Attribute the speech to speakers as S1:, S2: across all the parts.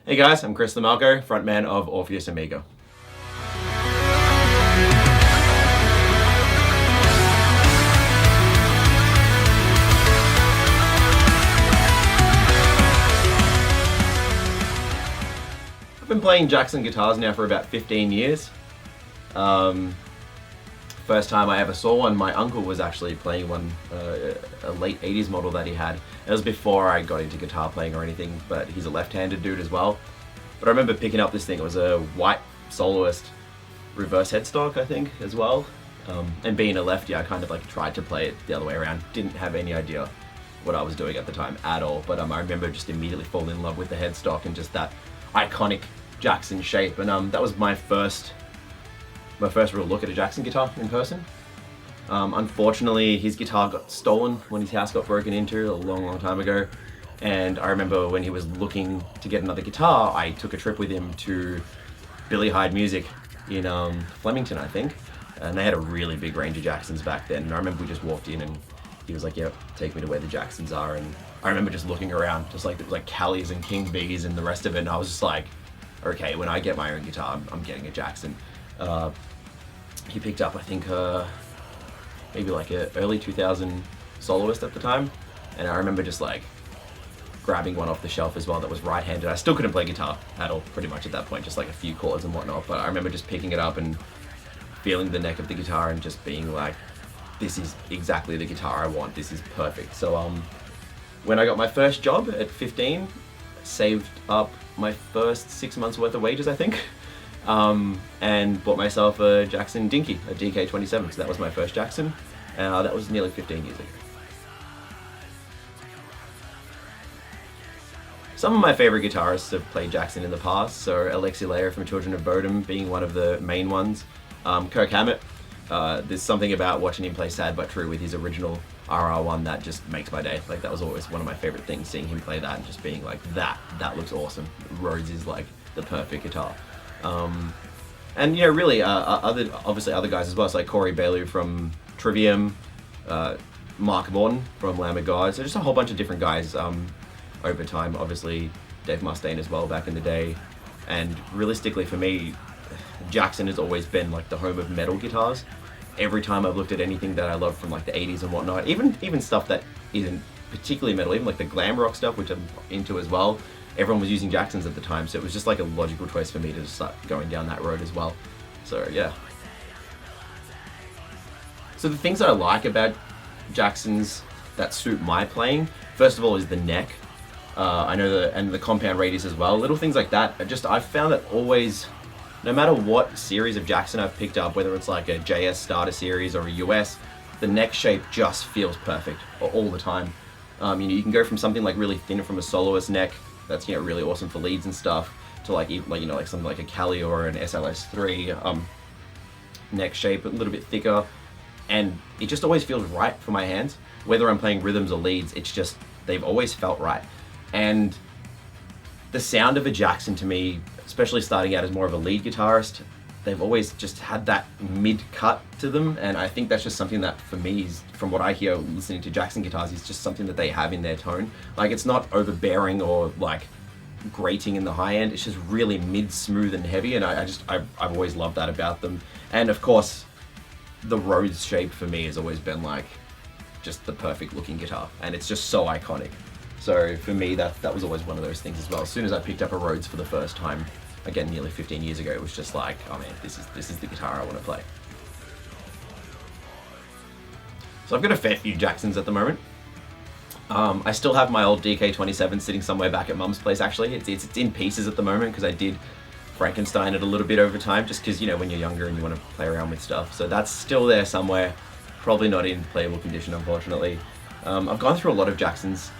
S1: Hey guys, I'm Chris Themelco, frontman of Orpheus Amigo. I've been playing Jackson guitars now for about 15 years. First time I ever saw one, my uncle was actually playing one, a late 80s model that he had. It was before I got into guitar playing or anything, but he's a left-handed dude as well. But I remember picking up this thing. It was a white soloist reverse headstock, I think, as well. And being a lefty, I kind of like tried to play it the other way around. Didn't have any idea what I was doing at the time at all. But I remember just immediately falling in love with the headstock and just that iconic Jackson shape. And that was my first real look at a Jackson guitar in person. Unfortunately, his guitar got stolen when his house got broken into a long time ago. And I remember when he was looking to get another guitar, I took a trip with him to Billy Hyde Music in Flemington, I think. And they had a really big range of Jacksons back then. And I remember we just walked in and he was like, "Yeah, take me to where the Jacksons are." And I remember just looking around, just like there was like Callie's and King B's and the rest of it. And I was just like, okay, when I get my own guitar, I'm getting a Jackson. He picked up, I think, maybe like a early 2000 soloist at the time. And I remember just like grabbing one off the shelf as well that was right-handed. I still couldn't play guitar at all, pretty much at that point, just like a few chords and whatnot. But I remember just picking it up and feeling the neck of the guitar and just being like, this is exactly the guitar I want. This is perfect. So when I got my first job at 15, saved up my first 6 months worth of wages, I think. And bought myself a Jackson Dinky, a DK27, so that was my first Jackson. That was nearly 15 years ago. Some of my favorite guitarists have played Jackson in the past, so Alexi Layer from Children of Bodom being one of the main ones. Kirk Hammett, there's something about watching him play Sad But True with his original RR1 that just makes my day. Like, that was always one of my favorite things, seeing him play that and just being like, that looks awesome. Rhodes is like the perfect guitar. And yeah, really, obviously other guys as well. So like Corey Bailu from Trivium, Mark Morton from Lamb of God. So just a whole bunch of different guys over time. Obviously Dave Mustaine as well back in the day. And realistically for me, Jackson has always been like the home of metal guitars. Every time I've looked at anything that I love from like the 80s and whatnot, even stuff that isn't particularly metal, even like the glam rock stuff, which I'm into as well, everyone was using Jacksons at the time, so it was just like a logical choice for me to just start going down that road as well. So yeah. So the things that I like about Jacksons that suit my playing, first of all, is the neck. I know and the compound radius as well. Little things like that. I've found that always, no matter what series of Jackson I've picked up, whether it's like a JS starter series or a US, the neck shape just feels perfect all the time. You can go from something like really thin from a soloist neck that's really awesome for leads and stuff, to like something like a Cali or an SLS3 neck shape, a little bit thicker, and it just always feels right for my hands. Whether I'm playing rhythms or leads, it's just, they've always felt right. And the sound of a Jackson to me, especially starting out as more of a lead guitarist, they've always just had that mid-cut to them, and I think that's just something that, for me, is, from what I hear listening to Jackson guitars, is just something that they have in their tone. Like, it's not overbearing or like grating in the high end, it's just really mid-smooth and heavy, and I've always loved that about them. And of course, the Rhodes shape for me has always been like just the perfect looking guitar, and it's just so iconic. So for me, that was always one of those things as well. As soon as I picked up a Rhodes for the first time, again, nearly 15 years ago, it was just like, oh man, this is the guitar I want to play. So I've got a fair few Jacksons at the moment. I still have my old DK27 sitting somewhere back at Mum's place, actually. It's in pieces at the moment because I did Frankenstein it a little bit over time, just because, when you're younger and you want to play around with stuff. So that's still there somewhere, probably not in playable condition, unfortunately. I've gone through a lot of Jacksons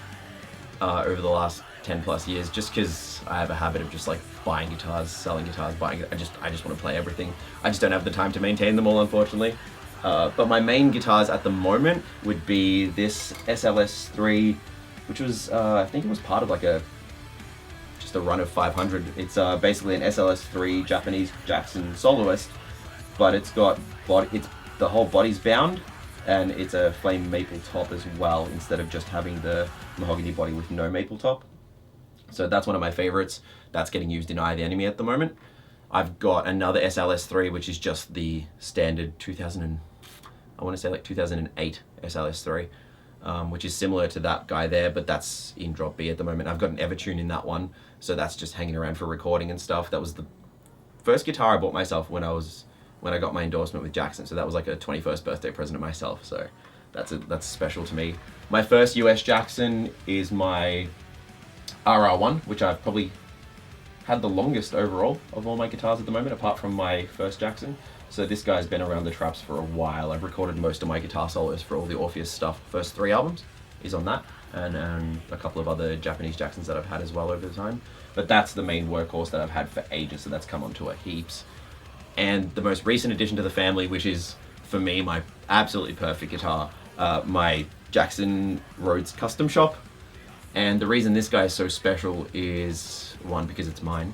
S1: over the last 10 plus years, just because I have a habit of just like buying guitars, selling guitars, I just want to play everything. I just don't have the time to maintain them all, unfortunately. But my main guitars at the moment would be this SLS3, which was, I think it was part of like just a run of 500. It's basically an SLS3 Japanese Jackson soloist, but it's got the whole body's bound, and it's a flame maple top as well, instead of just having the mahogany body with no maple top. So that's one of my favorites. That's getting used in Eye of the Enemy at the moment. I've got another SLS3, which is just the standard 2008 SLS3, which is similar to that guy there, but that's in drop B at the moment. I've got an Evertune in that one, so that's just hanging around for recording and stuff. That was the first guitar I bought myself when I got my endorsement with Jackson, so that was like a 21st birthday present to myself, so that's special to me. My first US Jackson is my RR1, which I've probably had the longest overall of all my guitars at the moment, apart from my first Jackson. So this guy's been around the traps for a while. I've recorded most of my guitar solos for all the Orpheus stuff. First 3 albums is on that, and a couple of other Japanese Jacksons that I've had as well over the time. But that's the main workhorse that I've had for ages, so that's come on tour heaps. And the most recent addition to the family, which is, for me, my absolutely perfect guitar, my Jackson Rhodes Custom Shop. And the reason this guy is so special is, one, because it's mine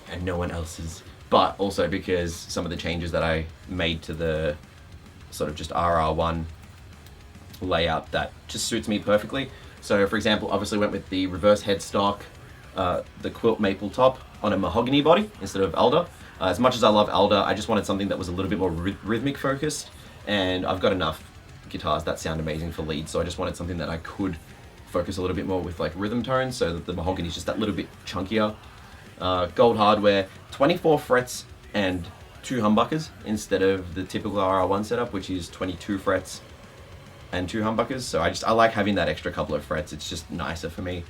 S1: and no one else's, but also because some of the changes that I made to the sort of just RR1 layout that just suits me perfectly. So for example, obviously went with the reverse headstock, the quilt maple top on a mahogany body instead of Elder. As much as I love Elder, I just wanted something that was a little bit more rhythmic focused, and I've got enough guitars that sound amazing for lead, so I just wanted something that I could focus a little bit more with like rhythm tones, so that the mahogany is just that little bit chunkier. Gold hardware, 24 frets and 2 humbuckers instead of the typical RR1 setup, which is 22 frets and 2 humbuckers. So I like having that extra couple of frets. It's just nicer for me.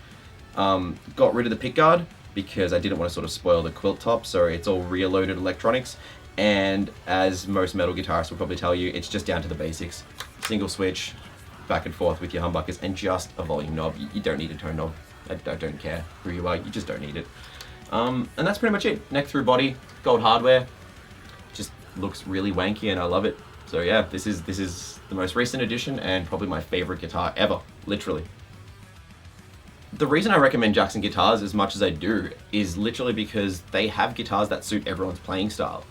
S1: Got rid of the pickguard because I didn't want to sort of spoil the quilt top, so it's all rear loaded electronics. And as most metal guitarists will probably tell you, it's just down to the basics. Single switch, back and forth with your humbuckers, and just a volume knob. You don't need a tone knob. I don't care who you are, you just don't need it. And that's pretty much it. Neck through body, gold hardware. Just looks really wanky and I love it. So yeah, this is the most recent addition and probably my favorite guitar ever, literally. The reason I recommend Jackson guitars as much as I do is literally because they have guitars that suit everyone's playing style.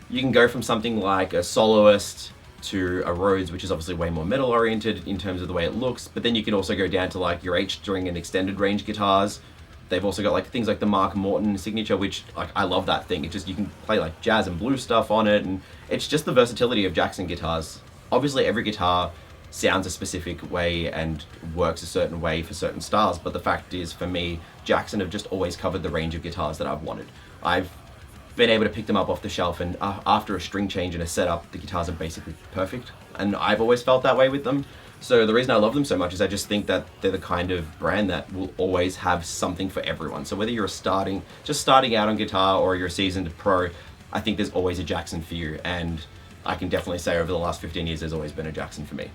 S1: You can go from something like a soloist to a Rhodes, which is obviously way more metal oriented in terms of the way it looks, but then you can also go down to like your H-string and extended range guitars. They've also got like things like the Mark Morton signature, which like I love that thing. It's just, you can play like jazz and blues stuff on it, and it's just the versatility of Jackson guitars. Obviously every guitar sounds a specific way and works a certain way for certain styles, but the fact is, for me, Jackson have just always covered the range of guitars that I've wanted. I've been able to pick them up off the shelf, and after a string change and a setup, the guitars are basically perfect, and I've always felt that way with them. So the reason I love them so much is I just think that they're the kind of brand that will always have something for everyone. So whether you're just starting out on guitar or you're a seasoned pro, I think there's always a Jackson for you, and I can definitely say over the last 15 years there's always been a Jackson for me.